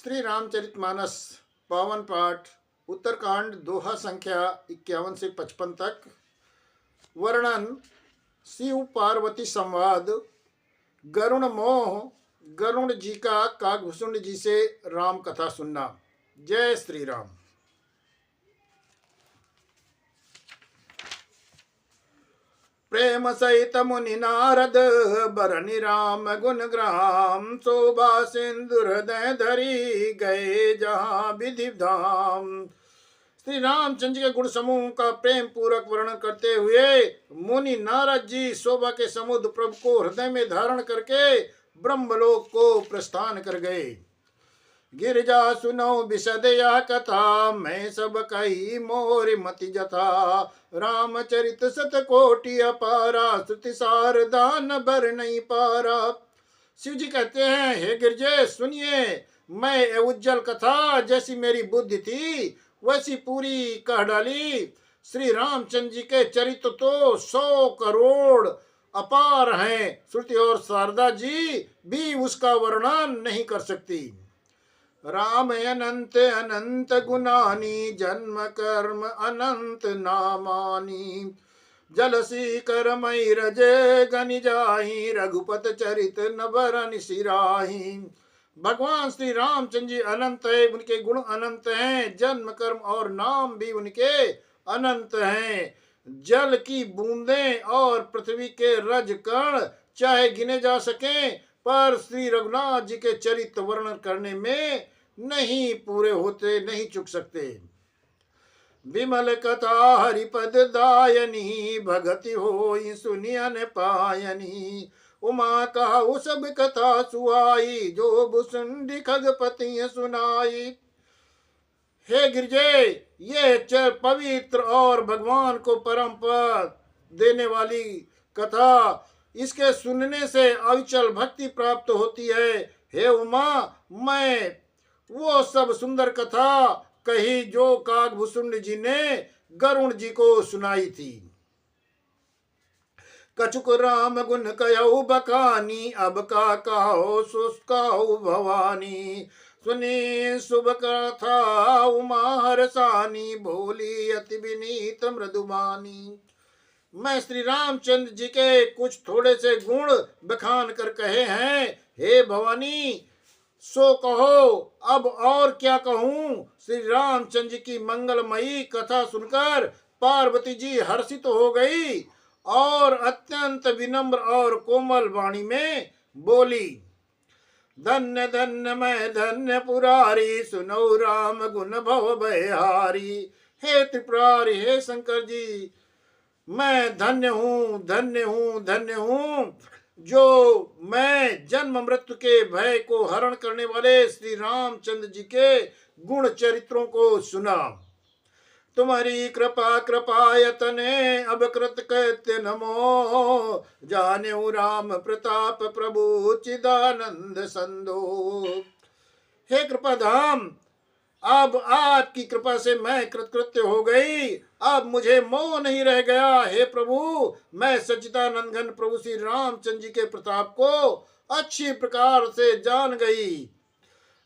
श्री रामचरितमानस पावन पाठ उत्तरकांड दोहा संख्या 51 से 55 तक। वर्णन शिव पार्वती संवाद। गरुण मोह। गरुण जी का काकभूषुंड जी से राम कथा सुनना। जय श्री राम। प्रेम सहित मुनि नारद बरनि राम गुण ग्राम। शोभा सिंदूर हृदय धरी गए जहाँ विधि धाम। श्री रामचंद्र के गुण समूह का प्रेम पूर्वक वर्णन करते हुए मुनि नारद जी शोभा के समुद्र प्रभु को हृदय में धारण करके ब्रह्मलोक को प्रस्थान कर गए। गिरजा सुनो विशद या कथा, मैं सब कही मोर मति जथा। रामचरित सत कोटि अपारा, श्रुति सार दान बर नहीं पारा। शिव जी कहते हैं, हे गिरजे सुनिए, मैं उज्जवल कथा जैसी मेरी बुद्धि थी वैसी पूरी कह डाली। श्री रामचंद्र जी के चरित्र तो 100 करोड़ अपार हैं। श्रुति और शारदा जी भी उसका वर्णन नहीं कर सकती। राम अनंत अनंत गुणानी, जन्म कर्म अनंत नामानी। जलसी करमई रजे गनि जाही, रघुपत चरित न बरनि सिराही। भगवान श्री रामचंद्र जी अनंत है, उनके गुण अनंत हैं। जन्म कर्म और नाम भी उनके अनंत हैं। जल की बूंदें और पृथ्वी के रज कण चाहे गिने जा सकें, पर श्री रघुनाथ जी के चरित्र वर्णन करने में नहीं पूरे होते, नहीं चुक सकते। विमल कथा हरिपद दायनी, भगति होई सुनियन पायनी। उमा कहा सब कथा सुहाई, जो भुसुंडी खगपति सुनाई। हे गिरजे, ये पवित्र और भगवान को परम पद देने वाली कथा, इसके सुनने से अविचल भक्ति प्राप्त होती है। हे उमा, मैं वो सब सुंदर कथा कही जो काकभूषुंड जी ने गरुण जी को सुनाई थी। कछुक राम गुण कहो बखानी, अब का कहो सुस्काओ भवानी। सुनी शुभ कथा उमा हरसानी, बोली अति विनीत मृदुबानी। मैं श्री रामचंद्र जी के कुछ थोड़े से गुण बखान कर कहे हैं। हे भवानी, सो कहो, अब और क्या कहूं। श्री रामचंद्र जी की मंगलमयी कथा सुनकर पार्वती जी हर्षित हो गई और अत्यंत विनम्र और कोमल वाणी में बोली, धन्य धन्य मैं धन्य पुरारी, सुनो राम गुण भव भयहारी। हे त्रिपुरारी, हे शंकर जी, मैं धन्य हूँ, धन्य हूँ, धन्य हूँ जो मैं जन्म मृत्यु के भय को हरण करने वाले श्री रामचंद्र जी के गुण चरित्रों को सुना। तुम्हारी कृपा कृपायतने, अब कृत कृत्य नमो। जाने राम प्रताप प्रभु, चिदानंद संदो। हे कृपाधाम, अब आपकी कृपा से मैं कृतकृत्य हो गई, अब मुझे मोह नहीं रह गया। हे प्रभु, मैं सच्चिदानंद घन प्रभु श्री रामचंद्र जी के प्रताप को अच्छी प्रकार से जान गई।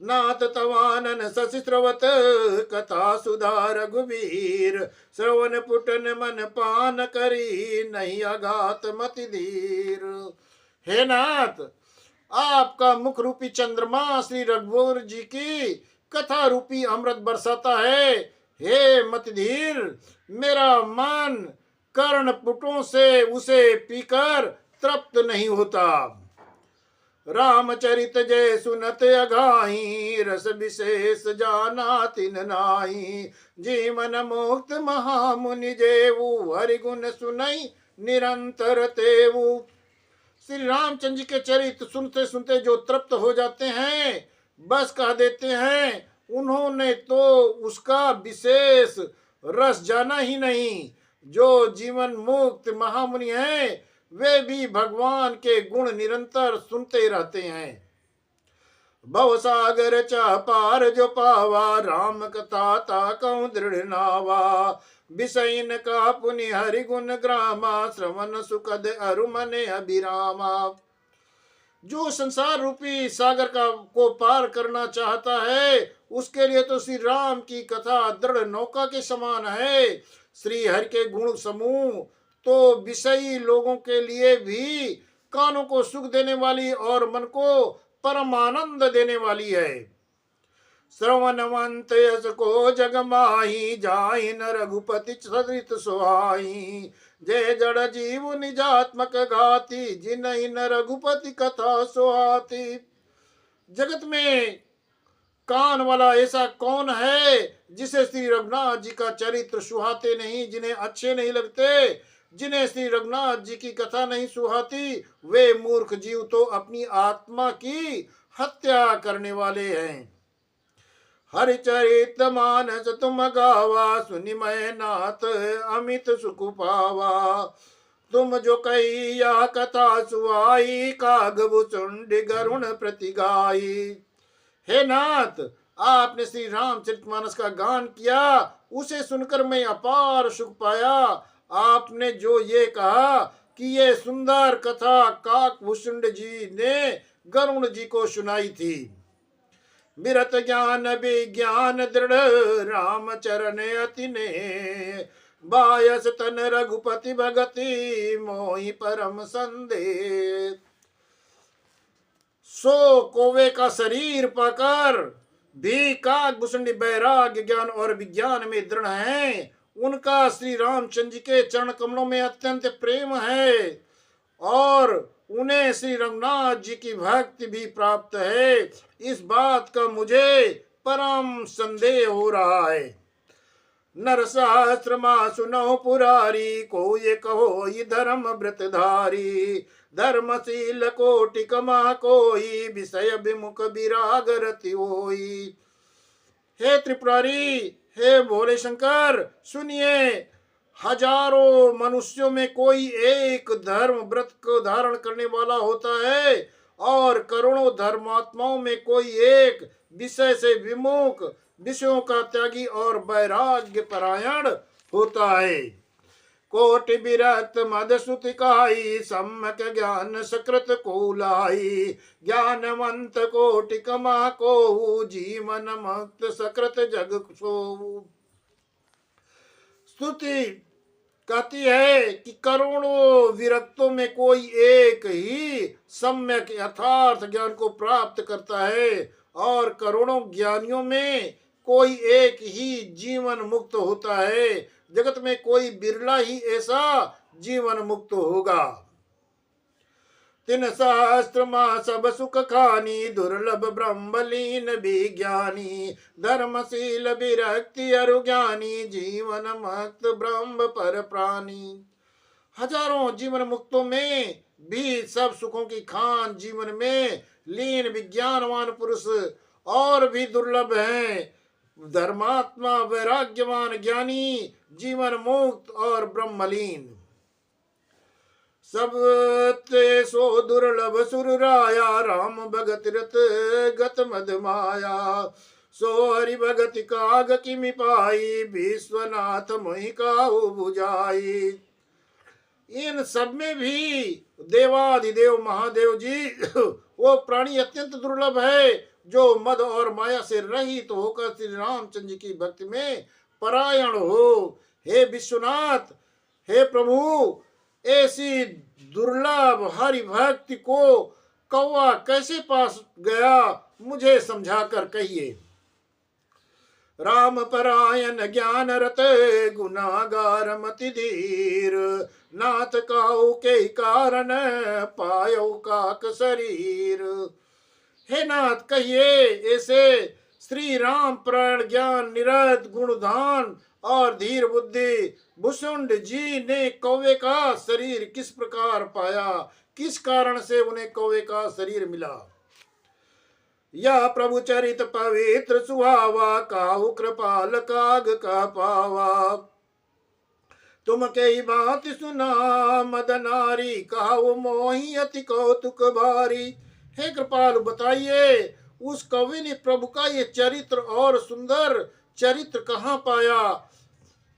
नाथ तवानन शशि स्रवत, कथा सुधा रघुवीर। श्रवण पुटन मन पान करी, नहीं अघात मति धीर। हे नाथ, आपका मुख रूपी चंद्रमा श्री रघुवीर जी की कथा रूपी अमृत बरसाता है। हे मतधीर, मेरा मन कर्ण पुटों से उसे पीकर तृप्त नहीं होता। रामचरित जय सुनत अघाही, रस विशेष जाना तिन नाई। जीवन मुक्त महामुनि जेऊ, हरि गुण सुनई निरंतर तेऊ। श्री रामचंद्र जी के चरित्र सुनते सुनते जो तृप्त हो जाते हैं, बस कह देते हैं, उन्होंने तो उसका विशेष रस जाना ही नहीं। जो जीवन मुक्त महामुनि हैं, वे भी भगवान के गुण निरंतर सुनते रहते हैं। भवसागर चा पार जो पावा, राम कथा ताकौ दृढ़ नावा। विषयन का पुनि हरि गुण ग्रामा, श्रवण सुखद अरु मने अभिरामा। जो संसार रूपी सागर का को पार करना चाहता है उसके लिए तो श्री राम की कथा दृढ़ नौका के समान है। श्री हरि के गुण समूह तो विषयी लोगों के लिए भी कानों को सुख देने वाली और मन को परमानंद देने वाली है। श्रवणवंत यस को जग माही जाहि न रघुपति सरित सुहाई। जय जड़ जीव निजात्मक घाती जिनहि न रघुपति कथा सुहाती। जगत में कान वाला ऐसा कौन है जिसे श्री रघुनाथ जी का चरित्र सुहाते नहीं, जिन्हें अच्छे नहीं लगते, जिन्हें श्री रघुनाथ जी की कथा नहीं सुहाती, वे मूर्ख जीव तो अपनी आत्मा की हत्या करने वाले हैं। हरिचरित मानस तुम गावा सुनि मैं नाथ अमित सुख पावा। तुम जो कही यह कथा सुहाई काग भुचुंड गरुण प्रति गाई। हे नाथ, आपने श्री रामचरितमानस का गान किया, उसे सुनकर मैं अपार सुख पाया। आपने जो ये कहा कि ये सुंदर कथा काकभूषुंड जी ने गरुण जी को सुनाई थी। विरत ज्ञान विज्ञान दृढ़ राम चरण अति ने बायस तन रघुपति भगति मोहि परम संदेह। सो कोवे का शरीर पाकर भी काकभूषुंड वैराग्य ज्ञान और विज्ञान में दृढ़ हैं। उनका श्री रामचंद्र जी के चरण कमलों में अत्यंत प्रेम है और उन्हें श्री रघुनाथ जी की भक्ति भी प्राप्त है। इस बात का मुझे परम संदेह हो रहा है। नर सहस्र माँ सुनो पुरारी को ये कहो ये धर्म व्रतधारी। धर्मशील कोटि कमा कोई विषय विमुख विराग रति होई। हे त्रिपुरारी, हे भोले शंकर, सुनिए, हजारों मनुष्यों में कोई एक धर्म व्रत को धारण करने वाला होता है और करोड़ों धर्मात्माओं में कोई एक विषय से विमुख, विषयों का त्यागी और वैराग्य परायण होता है। कोटि विरक्त मद सुति काई सम्यक ज्ञान सकृत को लाई। ज्ञानवंत कोटि कमा को जीवन मुक्त सकृत जग सोऊ। स्तुति कहती है कि करोड़ों विरक्तों में कोई एक ही सम्यक यथार्थ ज्ञान को प्राप्त करता है और करोड़ों ज्ञानियों में कोई एक ही जीवन मुक्त होता है। जगत में कोई बिरला ही ऐसा जीवन मुक्त होगा। तीन सहस्त्र माह सब सुख खानी दुर्लभ ब्रह्मलीन विज्ञानी। धर्मशील विरक्ति अरुज्ञानी जीवन मुक्त ब्रह्म पर प्राणी। हजारों जीवन मुक्तों में भी सब सुखों की खान जीवन में लीन विज्ञानवान पुरुष और भी दुर्लभ हैं। धर्मात्मा वैराग्यवान ज्ञानी जीवन मुक्त और ब्रह्मलीन। सब ते सो दुर्लभ सुरराया राम भगत रत गत मद माया। सो हरि भगत काग किमि पाई विश्वनाथ मोहि काहू बुझाई। इन सब में भी देवाधिदेव महादेव जी वो प्राणी अत्यंत दुर्लभ है जो मद और माया से रहित होकर श्री रामचंद्र जी की भक्ति में परायण हो। हे विश्वनाथ, हे प्रभु, ऐसी दुर्लभ हरि भक्ति को कौवा कैसे पास गया, मुझे समझा कर कहिए। राम परायण ज्ञान रत गुनागार मति धीर। नाथ काहू के कारण पायो काक शरीर। हे नाथ, कहिए ऐसे श्री राम प्राण ज्ञान निरत गुणधान और धीर बुद्धि भुषुंड जी ने कौवे का शरीर किस प्रकार पाया, किस कारण से उन्हें कौवे का शरीर मिला। यह प्रभु चरित पवित्र सुहावा काहू कृपाल काग का पावा। तुम कई बात सुना मद नारी काहू मोहि अति कौतुक भारी। हे कृपालु, बताइए उस कवि ने प्रभु का ये चरित्र और सुंदर चरित्र कहाँ पाया।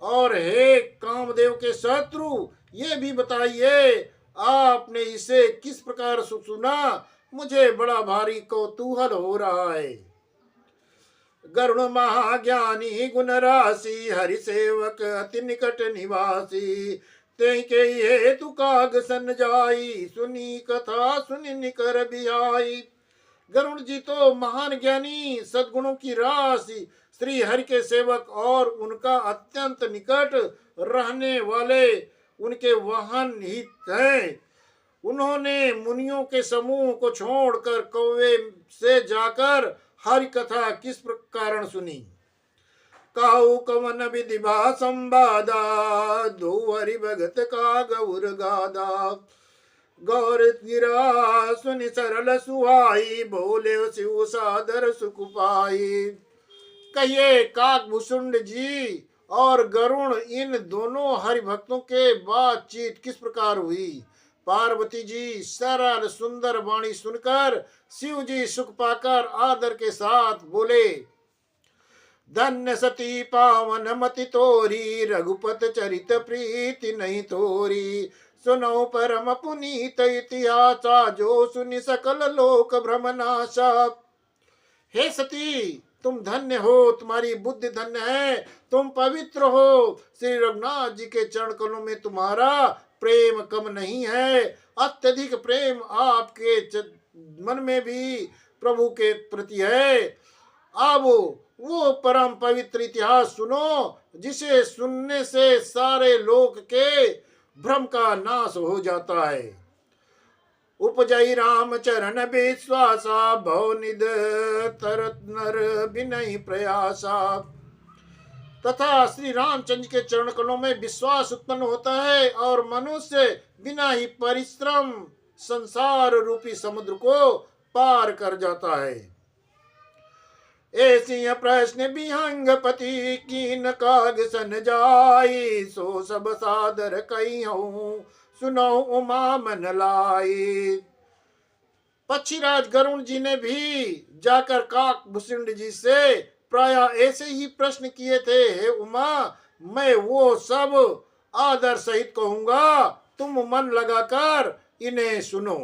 और हे कामदेव के शत्रु, ये भी बताइए आपने इसे किस प्रकार सुना, मुझे बड़ा भारी कौतूहल हो रहा है। गरुण महाज्ञानी गुण राशि, हरि सेवक अति निकट निवासी। ते के हेतु काग सन जाई, सुनी कथा सुनी निकर बिहाई। गरुण जी तो महान ज्ञानी, सद्गुणों की राशि, श्री हरि के सेवक और उनका अत्यंत निकट रहने वाले उनके वाहन हित हैं। उन्होंने मुनियों के समूह को छोड़कर कौवे से जाकर हरि कथा किस कारण सुनी। काहू कवन विधि भा संवादा, दो हरि भगत का गौर गादा। गौर गिरा सुनि सरल सुहाई, बोले शिव सादर सुख पाई। कहिए काकभूषुंड जी और गरुण, इन दोनों हरि भक्तों के बातचीत किस प्रकार हुई। पार्वती जी सरल सुंदर वाणी सुनकर शिव जी सुख पाकर आदर के साथ बोले, धन्य सती पावन मति तोरी, रघुपत चरित प्रीति नहीं तोरी। सुनो परम पुनीत इतिहासा, जो सुनि सकल लोक भ्रमनाशा। हे सती, तुम धन्य हो, तुम्हारी बुद्धि धन्य है, तुम पवित्र हो। श्री रघुनाथ जी के चरण कमलों में तुम्हारा प्रेम कम नहीं है, अत्यधिक प्रेम आपके मन में भी प्रभु के प्रति है। अब वो परम पवित्र इतिहास सुनो, जिसे सुनने से सारे लोक के भ्रम का नाश हो जाता है। उपजई राम चरण विश्वासा, भवनिध तरत नर बिनहि प्रयासा। तथा श्री रामचंद्र के चरण कमलों में विश्वास उत्पन्न होता है और मनुष्य बिना ही परिश्रम संसार रूपी समुद्र को पार कर जाता है। ऐसी प्रश्न विहंगपति, कीन काग सन जाई। सो सब सादर कही हूँ, सुनो उमा मन लाई। पक्षीराज गरुण जी ने भी जाकर काकभूषुंड जी से प्राय ऐसे ही प्रश्न किए थे। हे उमा, मैं वो सब आदर सहित कहूंगा, तुम मन लगाकर इन्हें सुनो।